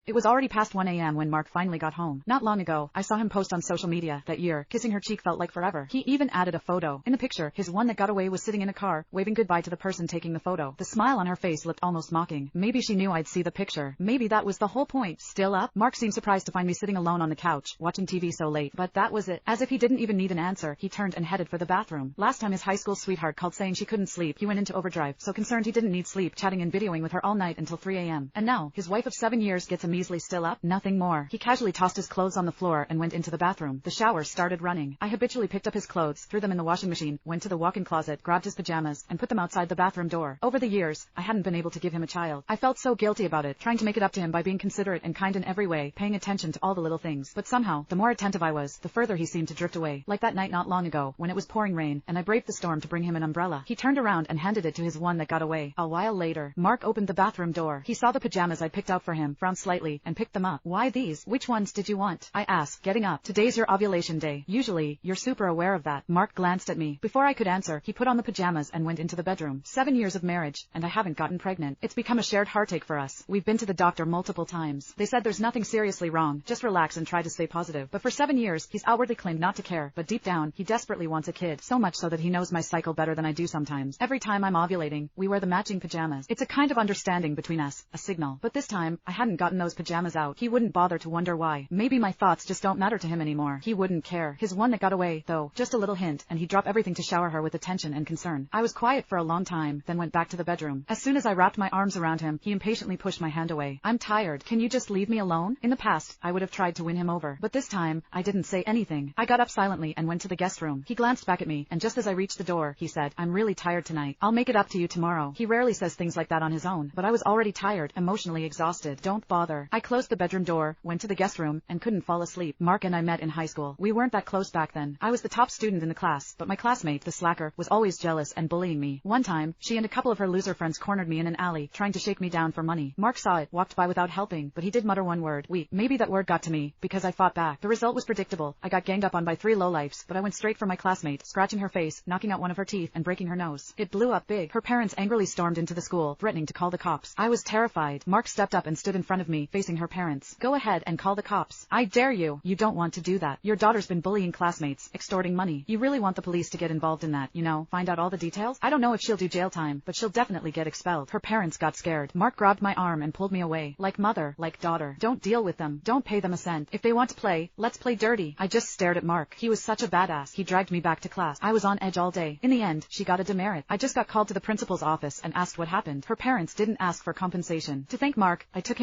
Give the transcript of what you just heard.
It was already past 1 a.m. when Mark finally got home. Not long ago, I saw him post on social media that year. Kissing her cheek felt like forever. He even added a photo. In the picture, his one that got away was sitting in a car, waving goodbye to the person taking the photo. The smile on her face looked almost mocking. Maybe she knew I'd see the picture. Maybe that was the whole point. Still up? Mark seemed surprised to find me sitting alone on the couch, watching TV so late. But that was it. As if he didn't even need an answer, he turned and headed for the bathroom. Last time his high school sweetheart called saying she couldn't sleep, he went into overdrive, so concerned he didn't need sleep, chatting and videoing with her all night until 3 a.m. And now, his wife of 7 years gets a measly still up? Nothing more. He casually tossed his clothes on the floor and went into the bathroom. The shower started running. I habitually picked up his clothes, threw them in the washing machine, went to the walk-in closet, grabbed his pajamas, and put them outside the bathroom door. Over the years, I hadn't been able to give him a child. I felt so guilty about it, trying to make it up to him by being considerate and kind in every way, paying attention to all the little things. But somehow, the more attentive I was, the further he seemed to drift away. Like that night not long ago, when it was pouring rain, and I braved the storm to bring him an umbrella. He turned around and handed it to his one that got away. A while later, Mark opened the bathroom door. He saw the pajamas I'd picked out for him, frowned slightly, and picked them up. Why these? Which ones did you want? I asked, getting up. Today's your ovulation day. Usually, you're super aware of that. Mark glanced at me. Before I could answer, he put on the pajamas and went into the bedroom. 7 years of marriage, and I haven't gotten pregnant. It's become a shared heartache for us. We've been to the doctor multiple times. They said there's nothing seriously wrong, just relax and try to stay positive. But for 7 years, he's outwardly claimed not to care, but deep down, he desperately wants a kid, so much so that he knows my cycle better than I do sometimes. Every time I'm ovulating, we wear the matching pajamas. It's a kind of understanding between us, a signal. But this time, I hadn't gotten those pajamas out. He wouldn't bother to wonder why. Maybe my thoughts just don't matter to him anymore. He wouldn't care. His one that got away, though, just a little hint, and he'd drop everything to shower her with attention and concern. I was quiet for a long time, then went back to the bedroom. As soon as I wrapped my arms around him, he impatiently pushed my hand away. I'm tired. Can you just leave me alone? In the past, I would have tried to win him over. But this time, I didn't say anything. I got up silently and went to the guest room. He glanced back at me, and just as I reached the door, he said, I'm really tired tonight. I'll make it up to you tomorrow. He rarely says things like that on his own, but I was already tired, emotionally exhausted. Don't bother. I closed the bedroom door, went to the guest room, and couldn't fall asleep. Mark and I met in high school. We weren't that close back then. I was the top student in the class, but my classmate, the slacker, was always jealous and bullying me. One time, she and a couple of her loser friends cornered me in an alley, trying to shake me down for money. Mark saw it, walked by without helping, but he did mutter one word. Maybe that word got to me, because I fought back. The result was predictable. I got ganged up on by 3 lowlifes, but I went straight for my classmate, scratching her face, knocking out one of her teeth, and breaking her nose. It blew up big. Her parents angrily stormed into the school, threatening to call the cops. I was terrified. Mark stepped up and stood in front of me, facing her parents. Go ahead and call the cops. I dare you. You don't want to do that. Your daughter's been bullying classmates, extorting money. You really want the police to get involved in that, find out all the details? I don't know if she'll do jail time, but she'll definitely get expelled. Her parents got scared. Mark grabbed my arm and pulled me away. Like mother, like daughter. Don't deal with them. Don't pay them a cent. If they want to play, let's play dirty. I just stared at Mark. He was such a badass. He dragged me back to class. I was on edge all day. In the end, she got a demerit. I just got called to the principal's office and asked what happened. Her parents didn't ask for compensation. To thank Mark, I took him